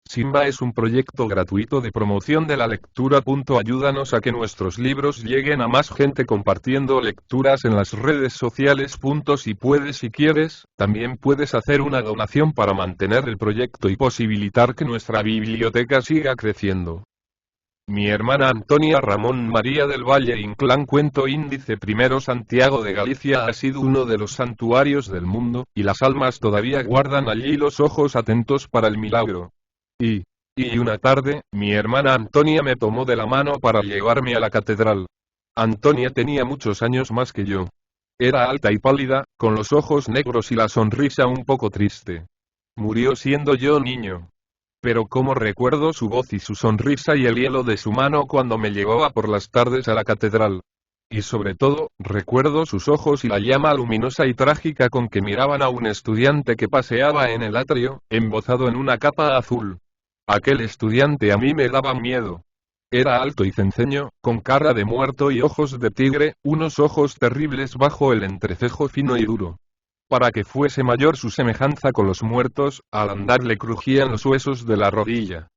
Simba es un proyecto gratuito de promoción de la lectura. Ayúdanos a que nuestros libros lleguen a más gente compartiendo lecturas en las redes sociales. Si puedes y quieres, también puedes hacer una donación para mantener el proyecto y posibilitar que nuestra biblioteca siga creciendo. Mi hermana Antonia Ramón María del Valle Inclán. Cuento índice primero. Santiago de Galicia ha sido uno de los santuarios del mundo, y las almas todavía guardan allí los ojos atentos para el milagro. Y una tarde, mi hermana Antonia me tomó de la mano para llevarme a la catedral. Antonia tenía muchos años más que yo. Era alta y pálida, con los ojos negros y la sonrisa un poco triste. Murió siendo yo niño. Pero cómo recuerdo su voz y su sonrisa y el hielo de su mano cuando me llevaba por las tardes a la catedral. Y sobre todo, recuerdo sus ojos y la llama luminosa y trágica con que miraban a un estudiante que paseaba en el atrio, embozado en una capa azul. Aquel estudiante a mí me daba miedo. Era alto y cenceño, con cara de muerto y ojos de tigre, unos ojos terribles bajo el entrecejo fino y duro. Para que fuese mayor su semejanza con los muertos, al andar le crujían los huesos de la rodilla.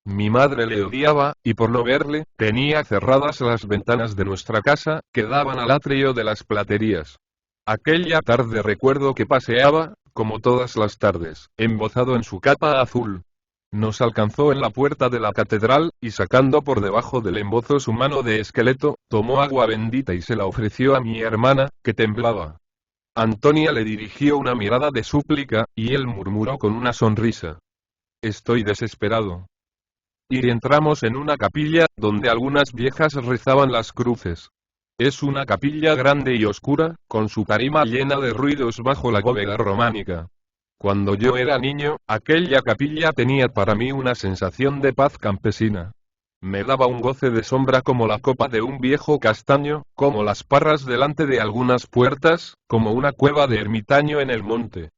Mi madre le odiaba, y por no verle, tenía cerradas las ventanas de nuestra casa, que daban al atrio de las platerías. Aquella tarde recuerdo que paseaba, como todas las tardes, embozado en su capa azul. Nos alcanzó en la puerta de la catedral, y sacando por debajo del embozo su mano de esqueleto, tomó agua bendita y se la ofreció a mi hermana, que temblaba. Antonia le dirigió una mirada de súplica, y él murmuró con una sonrisa: «Estoy desesperado». Y entramos en una capilla, donde algunas viejas rezaban las cruces. Es una capilla grande y oscura, con su tarima llena de ruidos bajo la bóveda románica. Cuando yo era niño, aquella capilla tenía para mí una sensación de paz campesina. Me daba un goce de sombra como la copa de un viejo castaño, como las parras delante de algunas puertas, como una cueva de ermitaño en el monte.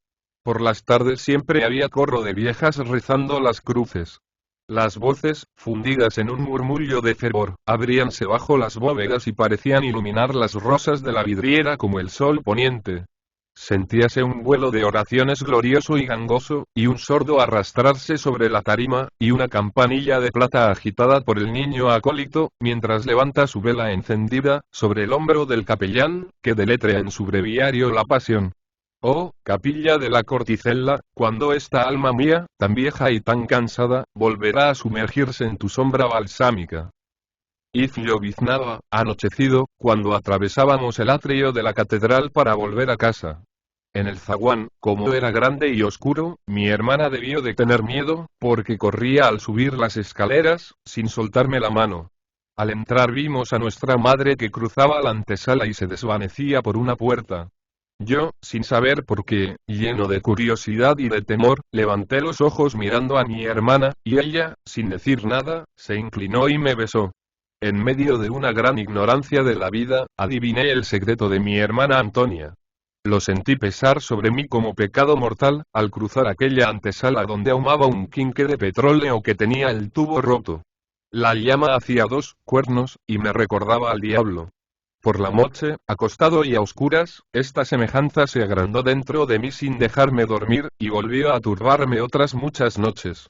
Por las tardes siempre había corro de viejas rezando las cruces. Las voces, fundidas en un murmullo de fervor, abríanse bajo las bóvedas y parecían iluminar las rosas de la vidriera como el sol poniente. Sentíase un vuelo de oraciones glorioso y gangoso, y un sordo arrastrarse sobre la tarima, y una campanilla de plata agitada por el niño acólito, mientras levanta su vela encendida, sobre el hombro del capellán, que deletrea en su breviario la pasión. Oh, capilla de la Corticella, cuando esta alma mía, tan vieja y tan cansada, volverá a sumergirse en tu sombra balsámica. Y lloviznaba, anochecido, cuando atravesábamos el atrio de la catedral para volver a casa. En el zaguán, como era grande y oscuro, mi hermana debió de tener miedo, porque corría al subir las escaleras, sin soltarme la mano. Al entrar vimos a nuestra madre que cruzaba la antesala y se desvanecía por una puerta. Yo, sin saber por qué, lleno de curiosidad y de temor, levanté los ojos mirando a mi hermana, y ella, sin decir nada, se inclinó y me besó. En medio de una gran ignorancia de la vida, adiviné el secreto de mi hermana Antonia. Lo sentí pesar sobre mí como pecado mortal, al cruzar aquella antesala donde ahumaba un quinqué de petróleo que tenía el tubo roto. La llama hacía 2 cuernos, y me recordaba al diablo. Por la noche, acostado y a oscuras, esta semejanza se agrandó dentro de mí sin dejarme dormir, y volvió a turbarme otras muchas noches.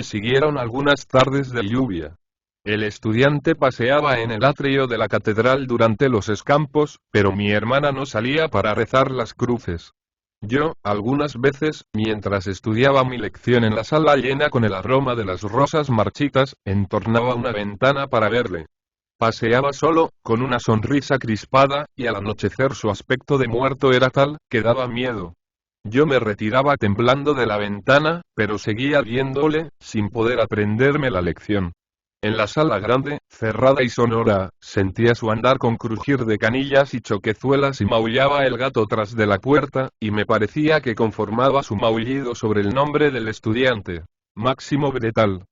Siguieron algunas tardes de lluvia. El estudiante paseaba en el atrio de la catedral durante los escampos, pero mi hermana no salía para rezar las cruces. Yo, algunas veces, mientras estudiaba mi lección en la sala llena con el aroma de las rosas marchitas, entornaba una ventana para verle. Paseaba solo, con una sonrisa crispada, y al anochecer su aspecto de muerto era tal, que daba miedo. Yo me retiraba temblando de la ventana, pero seguía viéndole, sin poder aprenderme la lección. En la sala grande, cerrada y sonora, sentía su andar con crujir de canillas y choquezuelas y maullaba el gato tras de la puerta, y me parecía que conformaba su maullido sobre el nombre del estudiante: Máximo Bretal.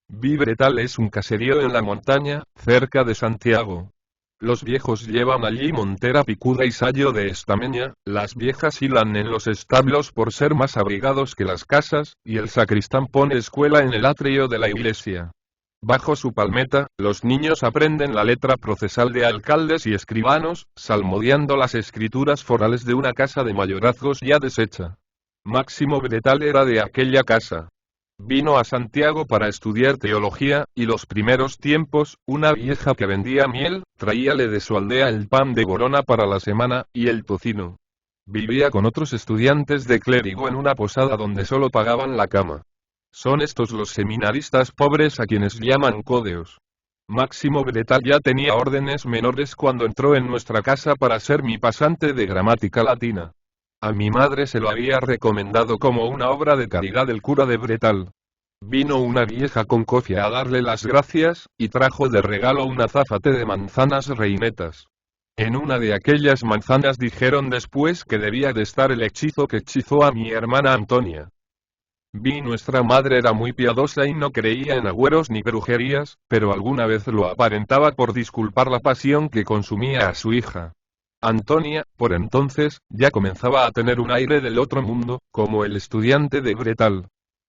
Bretal es un caserío en la montaña, cerca de Santiago. Los viejos llevan allí montera picuda y sayo de estameña, las viejas hilan en los establos por ser más abrigados que las casas, y el sacristán pone escuela en el atrio de la iglesia. Bajo su palmeta, los niños aprenden la letra procesal de alcaldes y escribanos, salmodiando las escrituras forales de una casa de mayorazgos ya deshecha. Máximo Bretal era de aquella casa. Vino a Santiago para estudiar teología, y los primeros tiempos, una vieja que vendía miel, traíale de su aldea el pan de Borona para la semana, y el tocino. Vivía con otros estudiantes de clérigo en una posada donde solo pagaban la cama. Son estos los seminaristas pobres a quienes llaman códeos. Máximo Bretal ya tenía órdenes menores cuando entró en nuestra casa para ser mi pasante de gramática latina. A mi madre se lo había recomendado como una obra de caridad el cura de Bretal. Vino una vieja con cofia a darle las gracias, y trajo de regalo un azafate de manzanas reinetas. En una de aquellas manzanas dijeron después que debía de estar el hechizo que hechizó a mi hermana Antonia. Nuestra madre era muy piadosa y no creía en agüeros ni brujerías, pero alguna vez lo aparentaba por disculpar la pasión que consumía a su hija. Antonia, por entonces, ya comenzaba a tener un aire del otro mundo, como el estudiante de Bretal.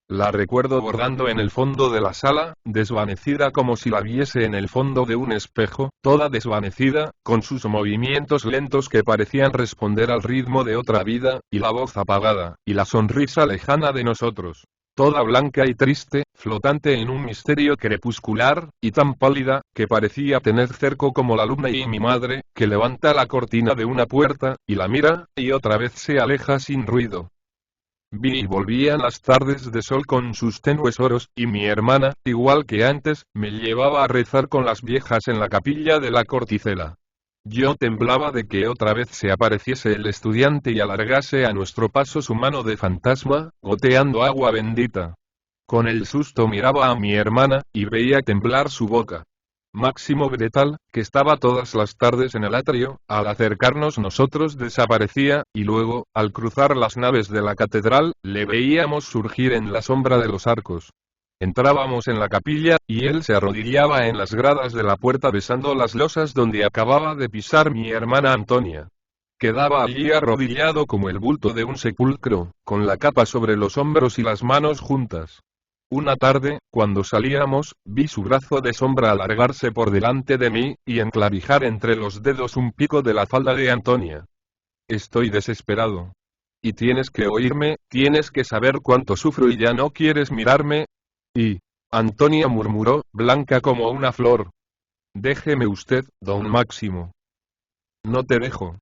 La recuerdo bordando en el fondo de la sala, desvanecida como si la viese en el fondo de un espejo, toda desvanecida, con sus movimientos lentos que parecían responder al ritmo de otra vida, y la voz apagada, y la sonrisa lejana de nosotros. Toda blanca y triste, flotante en un misterio crepuscular, y tan pálida, que parecía tener cerco como la luna, y mi madre, que levanta la cortina de una puerta, y la mira, y otra vez se aleja sin ruido. Vi y volvían las tardes de sol con sus tenues oros, y mi hermana, igual que antes, me llevaba a rezar con las viejas en la capilla de la Corticela. Yo temblaba de que otra vez se apareciese el estudiante y alargase a nuestro paso su mano de fantasma, goteando agua bendita. Con el susto miraba a mi hermana, y veía temblar su boca. Máximo Bretal, que estaba todas las tardes en el atrio, al acercarnos nosotros desaparecía, y luego, al cruzar las naves de la catedral, le veíamos surgir en la sombra de los arcos. Entrábamos en la capilla, y él se arrodillaba en las gradas de la puerta besando las losas donde acababa de pisar mi hermana Antonia. Quedaba allí arrodillado como el bulto de un sepulcro, con la capa sobre los hombros y las manos juntas. Una tarde, cuando salíamos, vi su brazo de sombra alargarse por delante de mí, y enclavijar entre los dedos un pico de la falda de Antonia. Estoy desesperado. Y tienes que oírme, tienes que saber cuánto sufro y ya no quieres mirarme. Y Antonia murmuró, blanca como una flor. Déjeme usted, don Máximo. No te dejo.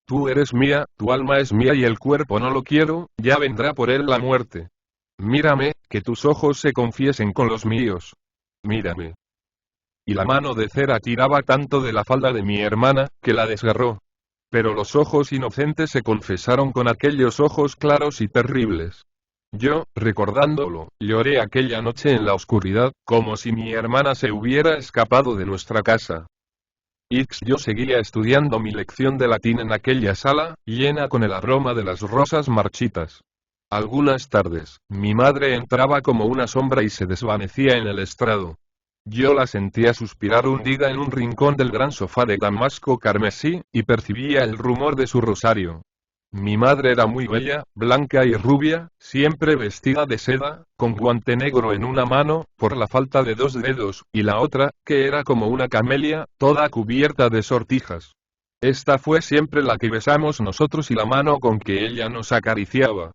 Tú eres mía, tu alma es mía y el cuerpo no lo quiero, ya vendrá por él la muerte. Mírame, que tus ojos se confiesen con los míos. Mírame. Y la mano de cera tiraba tanto de la falda de mi hermana, que la desgarró. Pero los ojos inocentes se confesaron con aquellos ojos claros y terribles. Yo, recordándolo, lloré aquella noche en la oscuridad, como si mi hermana se hubiera escapado de nuestra casa. Yo seguía estudiando mi lección de latín en aquella sala, llena con el aroma de las rosas marchitas. Algunas tardes, mi madre entraba como una sombra y se desvanecía en el estrado. Yo la sentía suspirar hundida en un rincón del gran sofá de damasco carmesí, y percibía el rumor de su rosario. Mi madre era muy bella, blanca y rubia, siempre vestida de seda, con guante negro en una mano, por la falta de 2 dedos, y la otra, que era como una camelia, toda cubierta de sortijas. Esta fue siempre la que besamos nosotros y la mano con que ella nos acariciaba.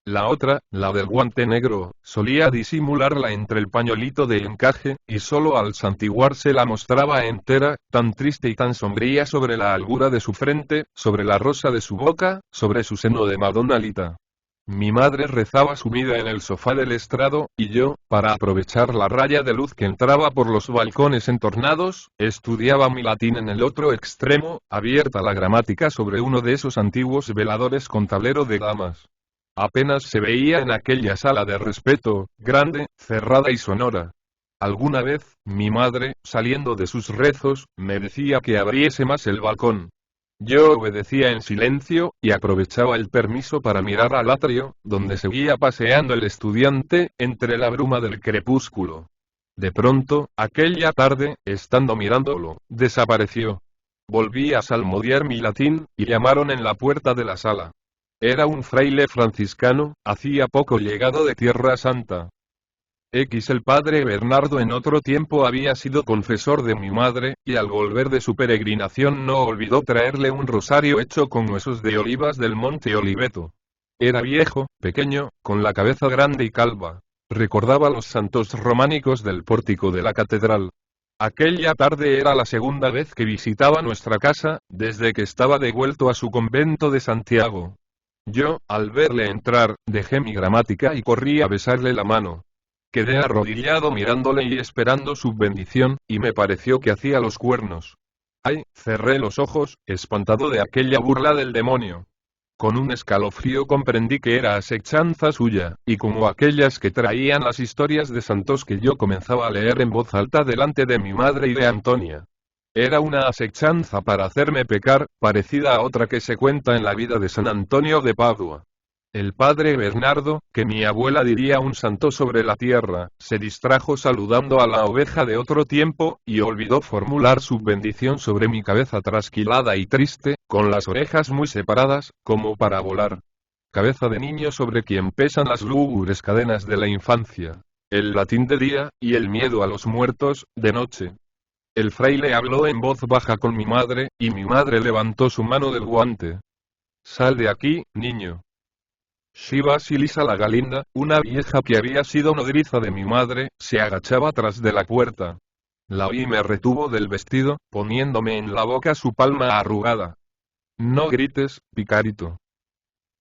La otra, la del guante negro, solía disimularla entre el pañuelito de encaje, y solo al santiguarse la mostraba entera, tan triste y tan sombría sobre la albura de su frente, sobre la rosa de su boca, sobre su seno de Madonna Lita. Mi madre rezaba sumida en el sofá del estrado, y yo, para aprovechar la raya de luz que entraba por los balcones entornados, estudiaba mi latín en el otro extremo, abierta la gramática sobre uno de esos antiguos veladores con tablero de damas. Apenas se veía en aquella sala de respeto, grande, cerrada y sonora. Alguna vez, mi madre, saliendo de sus rezos, me decía que abriese más el balcón. Yo obedecía en silencio, y aprovechaba el permiso para mirar al atrio, donde seguía paseando el estudiante, entre la bruma del crepúsculo. De pronto, aquella tarde, estando mirándolo, desapareció. Volví a salmodiar mi latín, y llamaron en la puerta de la sala. Era un fraile franciscano, hacía poco llegado de Tierra Santa. El padre Bernardo en otro tiempo había sido confesor de mi madre, y al volver de su peregrinación no olvidó traerle un rosario hecho con huesos de olivas del monte Oliveto. Era viejo, pequeño, con la cabeza grande y calva. Recordaba los santos románicos del pórtico de la catedral. Aquella tarde era la segunda vez que visitaba nuestra casa, desde que estaba devuelto a su convento de Santiago. Yo, al verle entrar, dejé mi gramática y corrí a besarle la mano. Quedé arrodillado mirándole y esperando su bendición, y me pareció que hacía los cuernos. ¡Ay! Cerré los ojos, espantado de aquella burla del demonio. Con un escalofrío comprendí que era asechanza suya, y como aquellas que traían las historias de santos que yo comenzaba a leer en voz alta delante de mi madre y de Antonia. Era una asechanza para hacerme pecar, parecida a otra que se cuenta en la vida de San Antonio de Padua. El padre Bernardo, que mi abuela diría un santo sobre la tierra, se distrajo saludando a la oveja de otro tiempo, y olvidó formular su bendición sobre mi cabeza trasquilada y triste, con las orejas muy separadas, como para volar. Cabeza de niño sobre quien pesan las lúgubres cadenas de la infancia, el latín de día, y el miedo a los muertos, de noche. El fraile habló en voz baja con mi madre, y mi madre levantó su mano del guante. «Sal de aquí, niño». Shiva Silisa la Galinda, una vieja que había sido nodriza de mi madre, se agachaba tras de la puerta. La oí y me retuvo del vestido, poniéndome en la boca su palma arrugada. «No grites, picarito».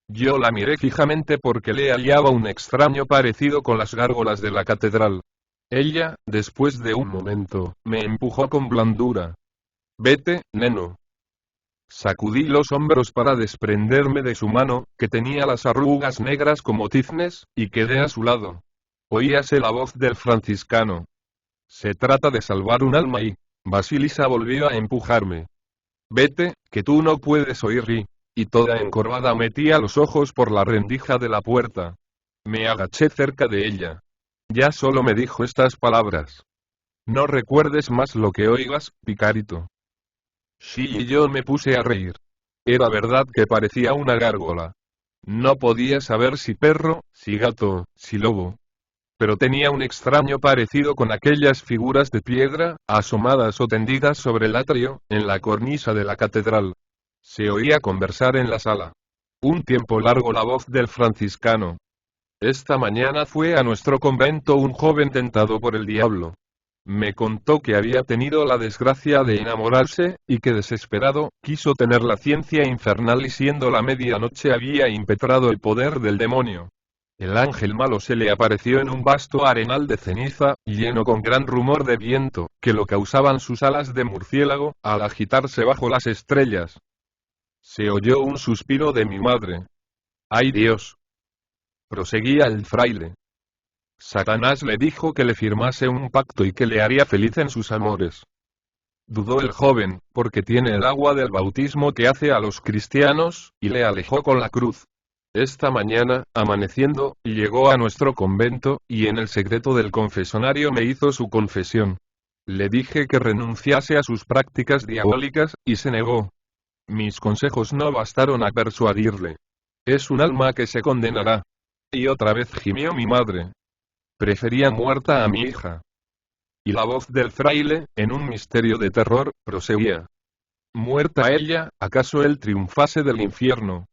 Yo la miré fijamente porque le hallaba un extraño parecido con las gárgolas de la catedral. Ella, después de un momento, me empujó con blandura. «Vete, neno». Sacudí los hombros para desprenderme de su mano, que tenía las arrugas negras como tiznes, y quedé a su lado. Oíase la voz del franciscano. «Se trata de salvar un alma y...». Basilisa volvió a empujarme. «Vete, que tú no puedes oír y toda encorvada metía los ojos por la rendija de la puerta. Me agaché cerca de ella. Ya solo me dijo estas palabras. «No recuerdes más lo que oigas, picarito». Sí, y yo me puse a reír. Era verdad que parecía una gárgola. No podía saber si perro, si gato, si lobo. Pero tenía un extraño parecido con aquellas figuras de piedra, asomadas o tendidas sobre el atrio, en la cornisa de la catedral. Se oía conversar en la sala. Un tiempo largo la voz del franciscano. «Esta mañana fue a nuestro convento un joven tentado por el diablo. Me contó que había tenido la desgracia de enamorarse, y que desesperado, quiso tener la ciencia infernal y siendo la medianoche había impetrado el poder del demonio. El ángel malo se le apareció en un vasto arenal de ceniza, lleno con gran rumor de viento, que lo causaban sus alas de murciélago, al agitarse bajo las estrellas. Se oyó un suspiro de mi madre. ¡Ay Dios!» Proseguía el fraile. Satanás le dijo que le firmase un pacto y que le haría feliz en sus amores. Dudó el joven, porque tiene el agua del bautismo que hace a los cristianos, y le alejó con la cruz. Esta mañana, amaneciendo, llegó a nuestro convento, y en el secreto del confesonario me hizo su confesión. Le dije que renunciase a sus prácticas diabólicas, y se negó. Mis consejos no bastaron a persuadirle. Es un alma que se condenará. Y otra vez gimió mi madre. Prefería muerta a mi hija. Y la voz del fraile, en un misterio de terror, proseguía. Muerta ella, ¿acaso él triunfase del infierno?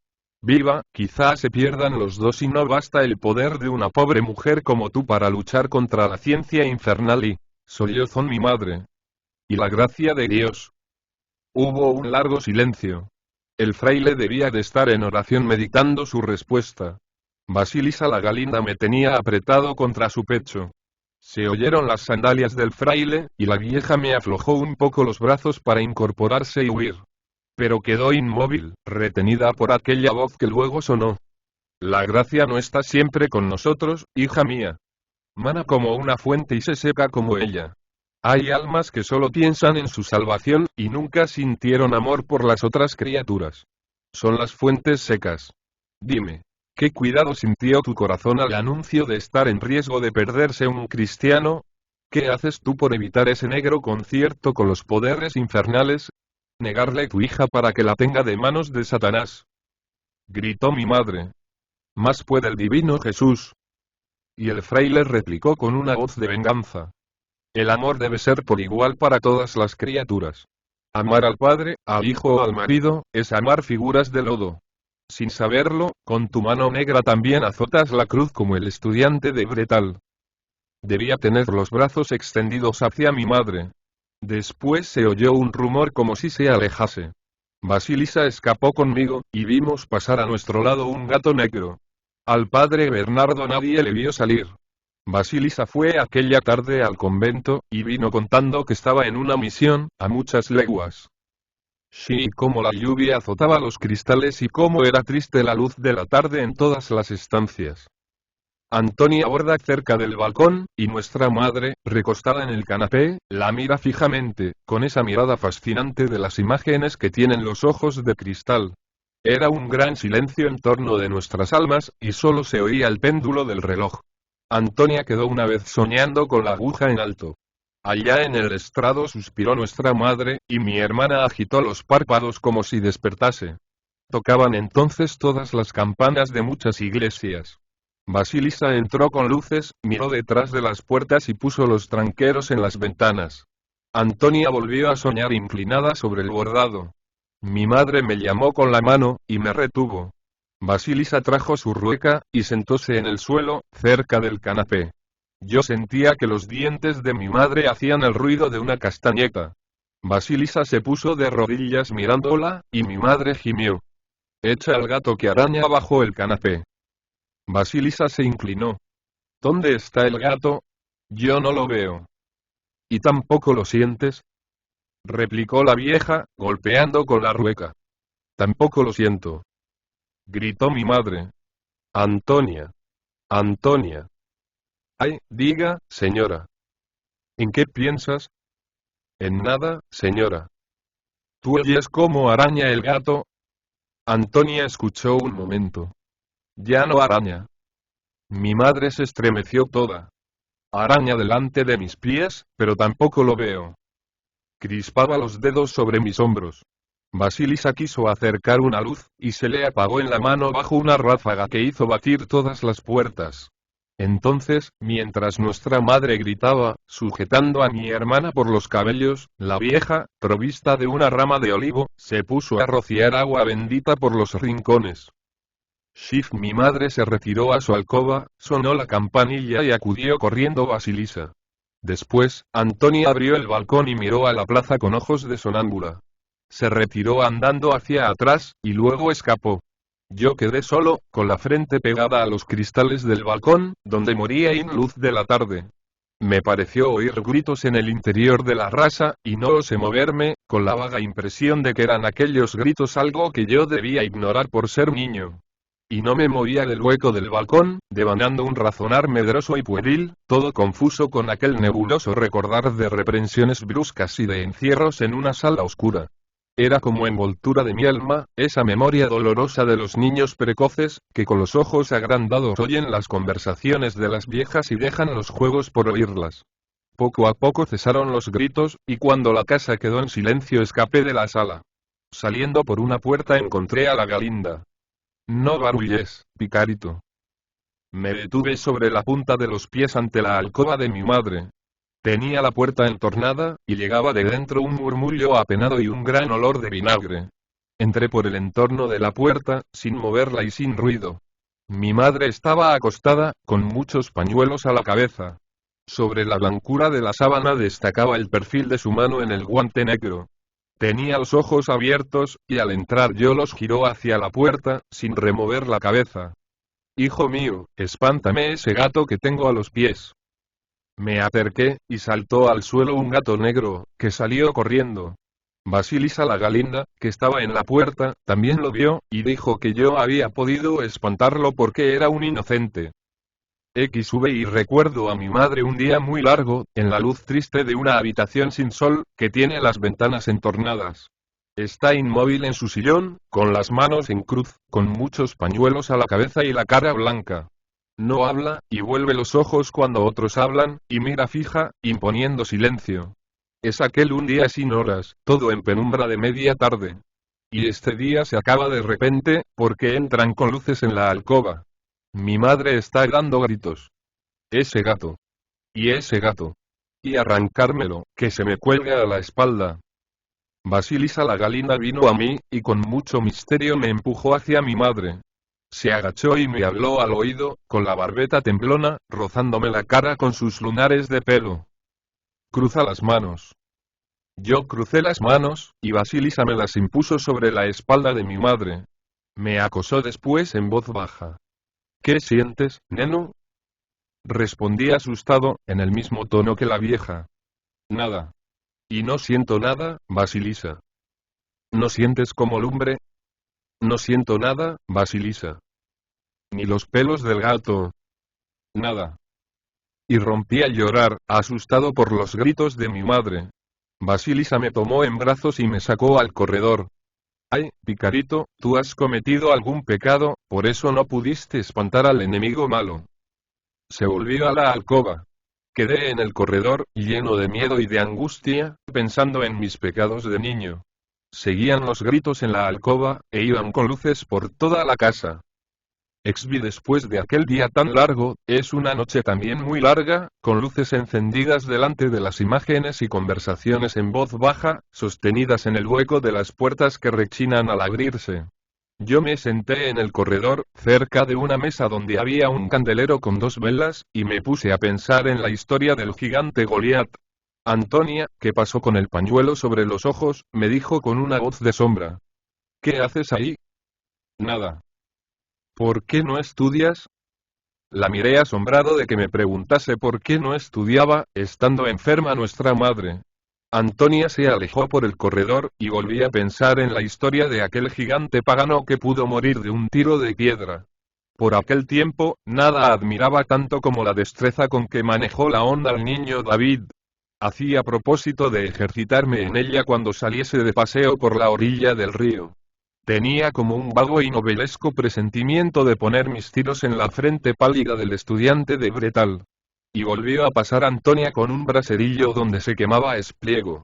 Viva, quizá se pierdan los dos y no basta el poder de una pobre mujer como tú para luchar contra la ciencia infernal y... sollozó mi madre. Y la gracia de Dios. Hubo un largo silencio. El fraile debía de estar en oración meditando su respuesta. Basilisa la Galinda me tenía apretado contra su pecho. Se oyeron las sandalias del fraile, y la vieja me aflojó un poco los brazos para incorporarse y huir. Pero quedó inmóvil, retenida por aquella voz que luego sonó. La gracia no está siempre con nosotros, hija mía. Mana como una fuente y se seca como ella. Hay almas que solo piensan en su salvación, y nunca sintieron amor por las otras criaturas. Son las fuentes secas. Dime. ¿Qué cuidado sintió tu corazón al anuncio de estar en riesgo de perderse un cristiano? ¿Qué haces tú por evitar ese negro concierto con los poderes infernales? Negarle tu hija para que la tenga de manos de Satanás. Gritó mi madre. Más puede el divino Jesús. Y el fraile replicó con una voz de venganza. El amor debe ser por igual para todas las criaturas. Amar al padre, al hijo o al marido, es amar figuras de lodo. sin saberlo, con tu mano negra también azotas la cruz como el estudiante de Bretal. Debía tener los brazos extendidos hacia mi madre. Después se oyó un rumor como si se alejase. Basilisa escapó conmigo, y vimos pasar a nuestro lado un gato negro. Al padre Bernardo nadie le vio salir. Basilisa fue aquella tarde al convento, y vino contando que estaba en una misión, a muchas leguas. Sí, cómo la lluvia azotaba los cristales y cómo era triste la luz de la tarde en todas las estancias. Antonia borda cerca del balcón, y nuestra madre, recostada en el canapé, la mira fijamente, con esa mirada fascinante de las imágenes que tienen los ojos de cristal. Era un gran silencio en torno de nuestras almas, y solo se oía el péndulo del reloj. Antonia quedó una vez soñando con la aguja en alto. Allá en el estrado suspiró nuestra madre, y mi hermana agitó los párpados como si despertase. Tocaban entonces todas las campanas de muchas iglesias. Basilisa entró con luces, miró detrás de las puertas y puso los tranqueros en las ventanas. Antonia volvió a soñar inclinada sobre el bordado. Mi madre me llamó con la mano, y me retuvo. Basilisa trajo su rueca, y sentóse en el suelo, cerca del canapé. Yo sentía que los dientes de mi madre hacían el ruido de una castañeta. Basilisa se puso de rodillas mirándola, y mi madre gimió. Echa al gato que araña bajo el canapé. Basilisa se inclinó. ¿Dónde está el gato? Yo no lo veo. ¿Y tampoco lo sientes? Replicó la vieja, golpeando con la rueca. Tampoco lo siento. Gritó mi madre. Antonia. Antonia. Ay, diga, señora. ¿En qué piensas? En nada, señora. ¿Tú oyes cómo araña el gato? Antonia escuchó un momento. Ya no araña. Mi madre se estremeció toda. Araña delante de mis pies, pero tampoco lo veo. Crispaba los dedos sobre mis hombros. Basilisa quiso acercar una luz, y se le apagó en la mano bajo una ráfaga que hizo batir todas las puertas. Entonces, mientras nuestra madre gritaba, sujetando a mi hermana por los cabellos, la vieja, provista de una rama de olivo, se puso a rociar agua bendita por los rincones. Shif, mi madre se retiró a su alcoba, sonó la campanilla y acudió corriendo Basilisa. Después, Antonia abrió el balcón y miró a la plaza con ojos de sonámbula. Se retiró andando hacia atrás, y luego escapó. Yo quedé solo, con la frente pegada a los cristales del balcón, donde moría en luz de la tarde. Me pareció oír gritos en el interior de la rasa, y no osé moverme, con la vaga impresión de que eran aquellos gritos algo que yo debía ignorar por ser niño. Y no me movía del hueco del balcón, devanando un razonar medroso y pueril, todo confuso con aquel nebuloso recordar de reprensiones bruscas y de encierros en una sala oscura. Era como envoltura de mi alma, esa memoria dolorosa de los niños precoces, que con los ojos agrandados oyen las conversaciones de las viejas y dejan los juegos por oírlas. Poco a poco cesaron los gritos, y cuando la casa quedó en silencio escapé de la sala. Saliendo por una puerta encontré a la Galinda. No barulles, picarito. Me detuve sobre la punta de los pies ante la alcoba de mi madre. Tenía la puerta entornada, y llegaba de dentro un murmullo apenado y un gran olor de vinagre. Entré por el entorno de la puerta, sin moverla y sin ruido. Mi madre estaba acostada, con muchos pañuelos a la cabeza. Sobre la blancura de la sábana destacaba el perfil de su mano en el guante negro. Tenía los ojos abiertos, y al entrar yo los giró hacia la puerta, sin remover la cabeza. Hijo mío, espántame ese gato que tengo a los pies. Me acerqué, y saltó al suelo un gato negro, que salió corriendo. Basilisa la Galinda, que estaba en la puerta, también lo vio, y dijo que yo había podido espantarlo porque era un inocente. Y recuerdo a mi madre un día muy largo, en la luz triste de una habitación sin sol, que tiene las ventanas entornadas. Está inmóvil en su sillón, con las manos en cruz, con muchos pañuelos a la cabeza y la cara blanca. No habla, y vuelve los ojos cuando otros hablan, y mira fija, imponiendo silencio. Es aquel un día sin horas, todo en penumbra de media tarde. Y este día se acaba de repente, porque entran con luces en la alcoba. Mi madre está dando gritos. Ese gato. Y ese gato. Y arrancármelo, que se me cuelga a la espalda. Basilisa la Galinda vino a mí, y con mucho misterio me empujó hacia mi madre. Se agachó y me habló al oído, con la barbeta temblona, rozándome la cara con sus lunares de pelo. Cruza las manos. Yo crucé las manos, y Basilisa me las impuso sobre la espalda de mi madre. Me acosó después en voz baja. ¿Qué sientes, neno? Respondí asustado, en el mismo tono que la vieja. Nada. Y no siento nada, Basilisa. ¿No sientes como lumbre? No siento nada, Basilisa. Ni los pelos del gato. Nada. Y rompí a llorar, asustado por los gritos de mi madre. Basilisa me tomó en brazos y me sacó al corredor. Ay, Picarito, tú has cometido algún pecado, por eso no pudiste espantar al enemigo malo. Se volvió a la alcoba. Quedé en el corredor, lleno de miedo y de angustia, pensando en mis pecados de niño. Seguían los gritos en la alcoba, e iban con luces por toda la casa. Exvi después de aquel día tan largo, es una noche también muy larga, con luces encendidas delante de las imágenes y conversaciones en voz baja, sostenidas en el hueco de las puertas que rechinan al abrirse. Yo me senté en el corredor, cerca de una mesa donde había un candelero con 2 velas, y me puse a pensar en la historia del gigante Goliat. Antonia, que pasó con el pañuelo sobre los ojos, me dijo con una voz de sombra. ¿Qué haces ahí? Nada. ¿Por qué no estudias? La miré asombrado de que me preguntase por qué no estudiaba, estando enferma nuestra madre. Antonia se alejó por el corredor, y volví a pensar en la historia de aquel gigante pagano que pudo morir de un tiro de piedra. Por aquel tiempo, nada admiraba tanto como la destreza con que manejó la onda al niño David. Hacía propósito de ejercitarme en ella cuando saliese de paseo por la orilla del río. Tenía como un vago y novelesco presentimiento de poner mis tiros en la frente pálida del estudiante de Bretal. Y volvió a pasar Antonia con un braserillo donde se quemaba espliego.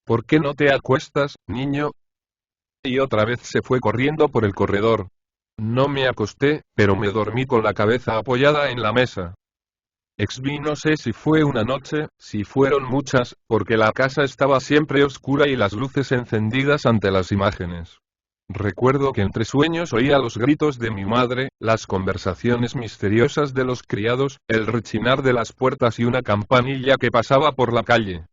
¿Por qué no te acuestas, niño? Y otra vez se fue corriendo por el corredor. No me acosté, pero me dormí con la cabeza apoyada en la mesa. Exvi no sé si fue una noche, si fueron muchas, porque la casa estaba siempre oscura y las luces encendidas ante las imágenes. Recuerdo que entre sueños oía los gritos de mi madre, las conversaciones misteriosas de los criados, el rechinar de las puertas y una campanilla que pasaba por la calle.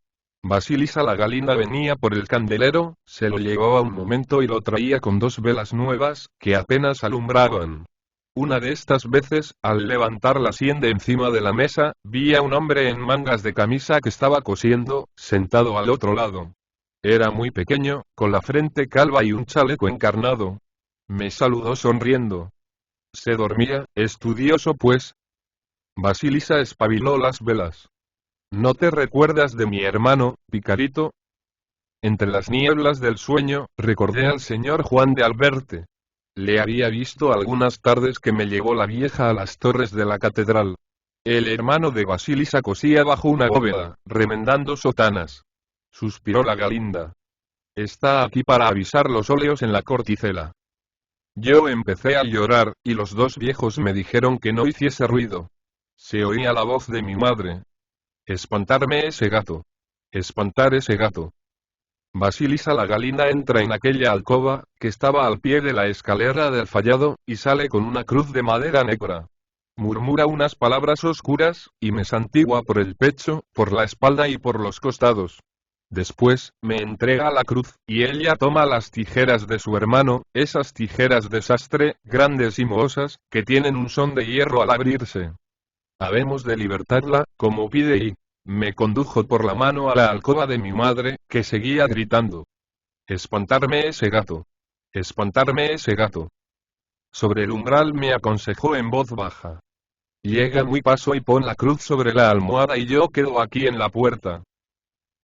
Basilisa la Galinda venía por el candelero, se lo llevaba un momento y lo traía con 2 velas nuevas, que apenas alumbraban. Una de estas veces, al levantar la sien de encima de la mesa, vi a un hombre en mangas de camisa que estaba cosiendo, sentado al otro lado. Era muy pequeño, con la frente calva y un chaleco encarnado. Me saludó sonriendo. Se dormía, estudioso pues. Basilisa espabiló las velas. ¿No te recuerdas de mi hermano, Picarito? Entre las nieblas del sueño, recordé al señor Juan de Alberte. Le había visto algunas tardes que me llevó la vieja a las torres de la catedral. El hermano de Basilisa cosía bajo una bóveda, remendando sotanas. Suspiró la Galinda. Está aquí para avisar los óleos en la corticela. Yo empecé a llorar, y los 2 viejos me dijeron que no hiciese ruido. Se oía la voz de mi madre. Espantarme ese gato. Espantar ese gato. Basilisa la Galinda entra en aquella alcoba, que estaba al pie de la escalera del fallado, y sale con una cruz de madera negra. Murmura unas palabras oscuras, y me santigua por el pecho, por la espalda y por los costados. Después, me entrega la cruz, y ella toma las tijeras de su hermano, esas tijeras de sastre, grandes y mohosas, que tienen un son de hierro al abrirse. Habemos de libertarla, como pide y me condujo por la mano a la alcoba de mi madre, que seguía gritando. Espantarme ese gato. Espantarme ese gato. Sobre el umbral me aconsejó en voz baja. Llega muy paso y pon la cruz sobre la almohada y yo quedo aquí en la puerta.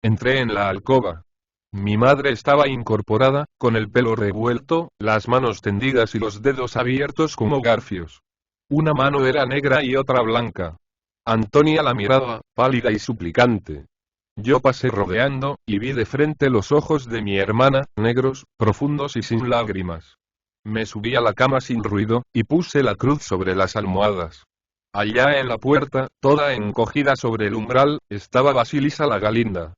Entré en la alcoba. Mi madre estaba incorporada, con el pelo revuelto, las manos tendidas y los dedos abiertos como garfios. Una mano era negra y otra blanca. Antonia la miraba, pálida y suplicante. Yo pasé rodeando, y vi de frente los ojos de mi hermana, negros, profundos y sin lágrimas. Me subí a la cama sin ruido, y puse la cruz sobre las almohadas. Allá en la puerta, toda encogida sobre el umbral, estaba Basilisa la Galinda.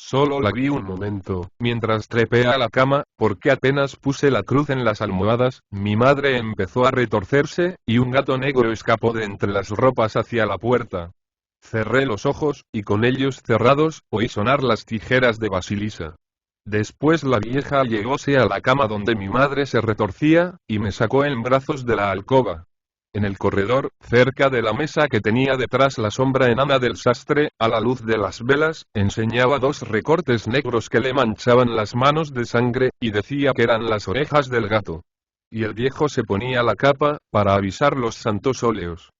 Solo la vi un momento, mientras trepé a la cama, porque apenas puse la cruz en las almohadas, mi madre empezó a retorcerse, y un gato negro escapó de entre las ropas hacia la puerta. Cerré los ojos, y con ellos cerrados, oí sonar las tijeras de Basilisa. Después la vieja llegóse a la cama donde mi madre se retorcía, y me sacó en brazos de la alcoba. En el corredor, cerca de la mesa que tenía detrás la sombra enana del sastre, a la luz de las velas, enseñaba dos recortes negros que le manchaban las manos de sangre, y decía que eran las orejas del gato. Y el viejo se ponía la capa, para avisar los santos óleos.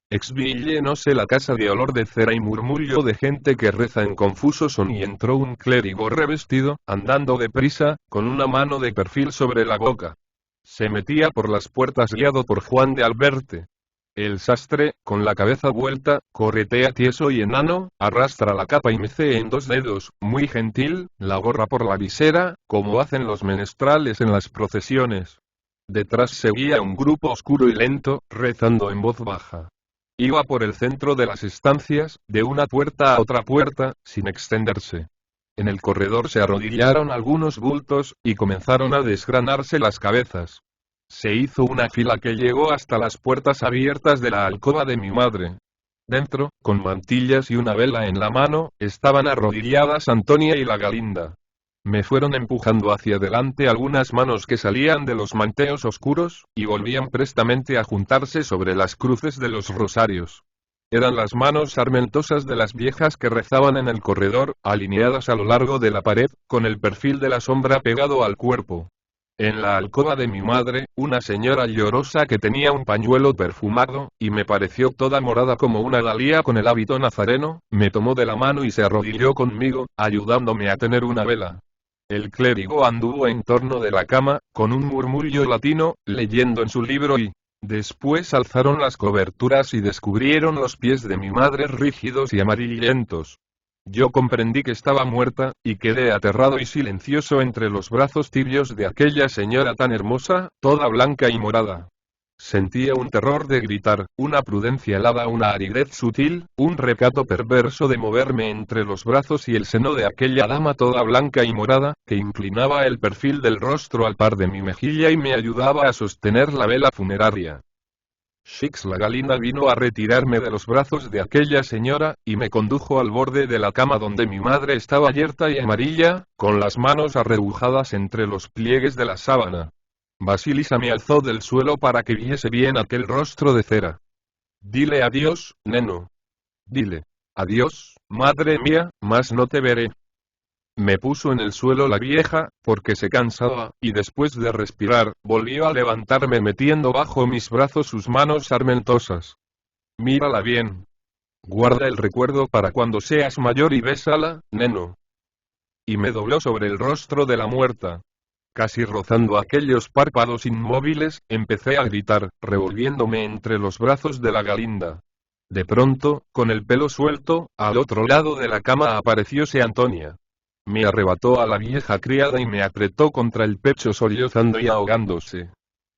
Exvi llenóse la casa de olor de cera y murmullo de gente que reza en confuso son y entró un clérigo revestido, andando deprisa, con una mano de perfil sobre la boca. Se metía por las puertas guiado por Juan de Alberte. El sastre, con la cabeza vuelta, corretea tieso y enano, arrastra la capa y mece en dos dedos, muy gentil, la gorra por la visera, como hacen los menestrales en las procesiones. Detrás seguía un grupo oscuro y lento, rezando en voz baja. Iba por el centro de las estancias, de una puerta a otra puerta, sin extenderse. En el corredor se arrodillaron algunos bultos, y comenzaron a desgranarse las cabezas. Se hizo una fila que llegó hasta las puertas abiertas de la alcoba de mi madre. Dentro, con mantillas y una vela en la mano, estaban arrodilladas Antonia y la Galinda. Me fueron empujando hacia adelante algunas manos que salían de los manteos oscuros, y volvían prestamente a juntarse sobre las cruces de los rosarios. Eran las manos sarmentosas de las viejas que rezaban en el corredor, alineadas a lo largo de la pared, con el perfil de la sombra pegado al cuerpo. En la alcoba de mi madre, una señora llorosa que tenía un pañuelo perfumado, y me pareció toda morada como una dalía con el hábito nazareno, me tomó de la mano y se arrodilló conmigo, ayudándome a tener una vela. El clérigo anduvo en torno de la cama, con un murmullo latino, leyendo en su libro y... Después alzaron las coberturas y descubrieron los pies de mi madre rígidos y amarillentos. Yo comprendí que estaba muerta, y quedé aterrado y silencioso entre los brazos tibios de aquella señora tan hermosa, toda blanca y morada. Sentía un terror de gritar, una prudencia helada, una aridez sutil, un recato perverso de moverme entre los brazos y el seno de aquella dama toda blanca y morada, que inclinaba el perfil del rostro al par de mi mejilla y me ayudaba a sostener la vela funeraria. Shix la Galinda vino a retirarme de los brazos de aquella señora, y me condujo al borde de la cama donde mi madre estaba yerta y amarilla, con las manos arrebujadas entre los pliegues de la sábana. Basilisa me alzó del suelo para que viese bien aquel rostro de cera. Dile adiós, neno. Dile. Adiós, madre mía, más no te veré. Me puso en el suelo la vieja, porque se cansaba, y después de respirar, volvió a levantarme metiendo bajo mis brazos sus manos sarmentosas. Mírala bien. Guarda el recuerdo para cuando seas mayor y bésala, neno. Y me dobló sobre el rostro de la muerta. Casi rozando aquellos párpados inmóviles, empecé a gritar, revolviéndome entre los brazos de la Galinda. De pronto, con el pelo suelto, al otro lado de la cama aparecióse Antonia. Me arrebató a la vieja criada y me apretó contra el pecho sollozando y ahogándose.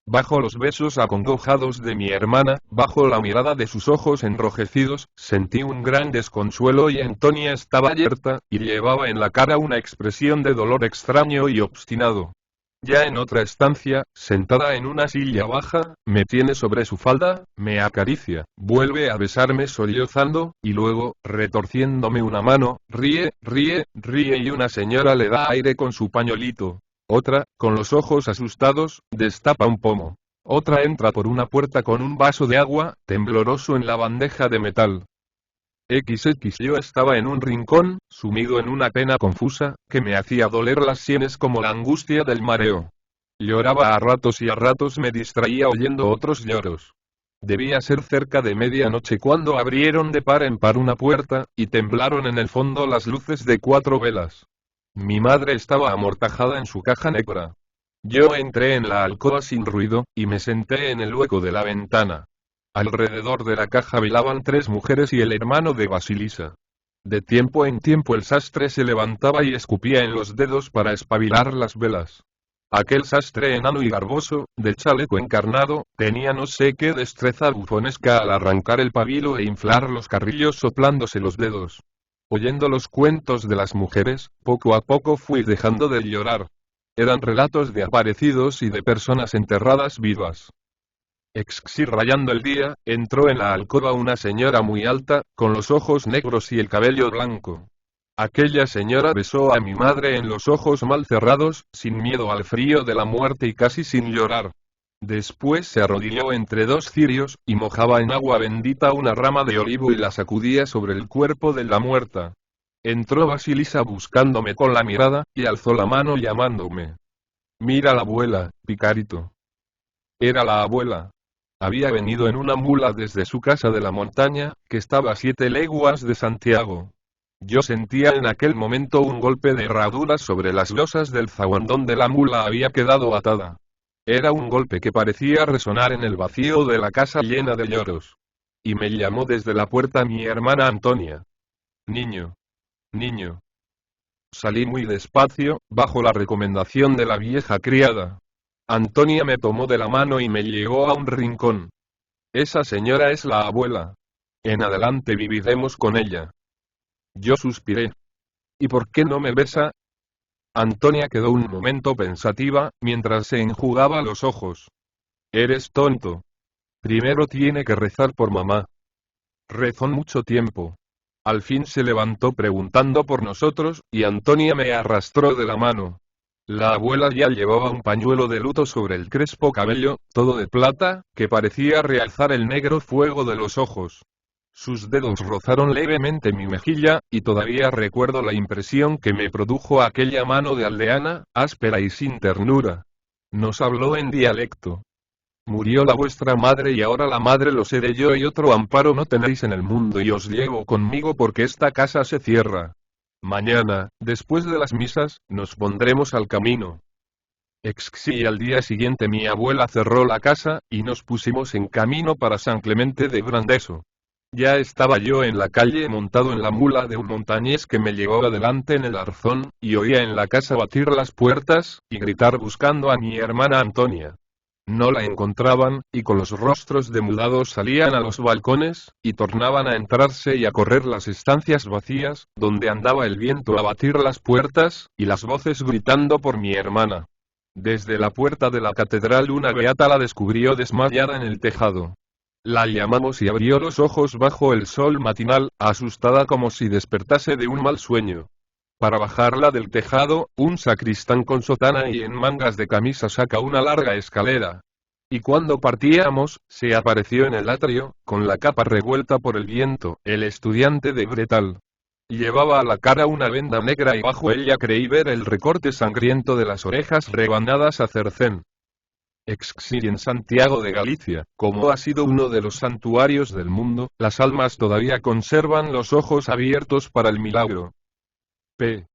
Bajo los besos acongojados de mi hermana, bajo la mirada de sus ojos enrojecidos, sentí un gran desconsuelo y Antonia estaba yerta, y llevaba en la cara una expresión de dolor extraño y obstinado. Ya en otra estancia, sentada en una silla baja, me tiene sobre su falda, me acaricia, vuelve a besarme sollozando, y luego, retorciéndome una mano, ríe y una señora le da aire con su pañuelito. Otra, con los ojos asustados, destapa un pomo. Otra entra por una puerta con un vaso de agua, tembloroso en la bandeja de metal. Yo estaba en un rincón, sumido en una pena confusa, que me hacía doler las sienes como la angustia del mareo. Lloraba a ratos y a ratos me distraía oyendo otros lloros. Debía ser cerca de medianoche cuando abrieron de par en par una puerta, y temblaron en el fondo las luces de 4 velas. Mi madre estaba amortajada en su caja negra. Yo entré en la alcoba sin ruido, y me senté en el hueco de la ventana. Alrededor de la caja velaban 3 mujeres y el hermano de Basilisa. De tiempo en tiempo el sastre se levantaba y escupía en los dedos para espabilar las velas. Aquel sastre enano y garboso, de chaleco encarnado, tenía no sé qué destreza bufonesca al arrancar el pabilo e inflar los carrillos soplándose los dedos. Oyendo los cuentos de las mujeres, poco a poco fui dejando de llorar. Eran relatos de aparecidos y de personas enterradas vivas. Rayando el día, entró en la alcoba una señora muy alta, con los ojos negros y el cabello blanco. Aquella señora besó a mi madre en los ojos mal cerrados, sin miedo al frío de la muerte y casi sin llorar. Después se arrodilló entre dos cirios, y mojaba en agua bendita una rama de olivo y la sacudía sobre el cuerpo de la muerta. Entró Basilisa buscándome con la mirada, y alzó la mano llamándome. Mira la abuela, Picarito. Era la abuela. Había venido en una mula desde su casa de la montaña, que estaba a 7 leguas de Santiago. Yo sentía en aquel momento un golpe de herraduras sobre las losas del zaguán donde la mula había quedado atada. Era un golpe que parecía resonar en el vacío de la casa llena de lloros. Y me llamó desde la puerta mi hermana Antonia. Niño. Niño. Salí muy despacio, bajo la recomendación de la vieja criada. Antonia me tomó de la mano y me llevó a un rincón. Esa señora es la abuela. En adelante viviremos con ella. Yo suspiré. ¿Y por qué no me besa? Antonia quedó un momento pensativa, mientras se enjugaba los ojos. Eres tonto. Primero tiene que rezar por mamá. Rezó mucho tiempo. Al fin se levantó preguntando por nosotros, y Antonia me arrastró de la mano. La abuela ya llevaba un pañuelo de luto sobre el crespo cabello, todo de plata, que parecía realzar el negro fuego de los ojos. Sus dedos rozaron levemente mi mejilla, y todavía recuerdo la impresión que me produjo aquella mano de aldeana, áspera y sin ternura. Nos habló en dialecto. Murió la vuestra madre y ahora la madre lo seré yo y otro amparo no tenéis en el mundo y os llevo conmigo porque esta casa se cierra. Mañana, después de las misas, nos pondremos al camino. Y al día siguiente mi abuela cerró la casa, y nos pusimos en camino para San Clemente de Brandeso. Ya estaba yo en la calle montado en la mula de un montañés que me llevaba delante en el arzón, y oía en la casa batir las puertas, y gritar buscando a mi hermana Antonia. No la encontraban, y con los rostros demudados salían a los balcones, y tornaban a entrarse y a correr las estancias vacías, donde andaba el viento a batir las puertas, y las voces gritando por mi hermana. Desde la puerta de la catedral una beata la descubrió desmayada en el tejado. La llamamos y abrió los ojos bajo el sol matinal, asustada como si despertase de un mal sueño. Para bajarla del tejado, un sacristán con sotana y en mangas de camisa saca una larga escalera. Y cuando partíamos, se apareció en el atrio, con la capa revuelta por el viento, el estudiante de Bretal. Llevaba a la cara una venda negra y bajo ella creí ver el recorte sangriento de las orejas rebanadas a cercén. Y en Santiago de Galicia, como ha sido uno de los santuarios del mundo, las almas todavía conservan los ojos abiertos para el milagro. P.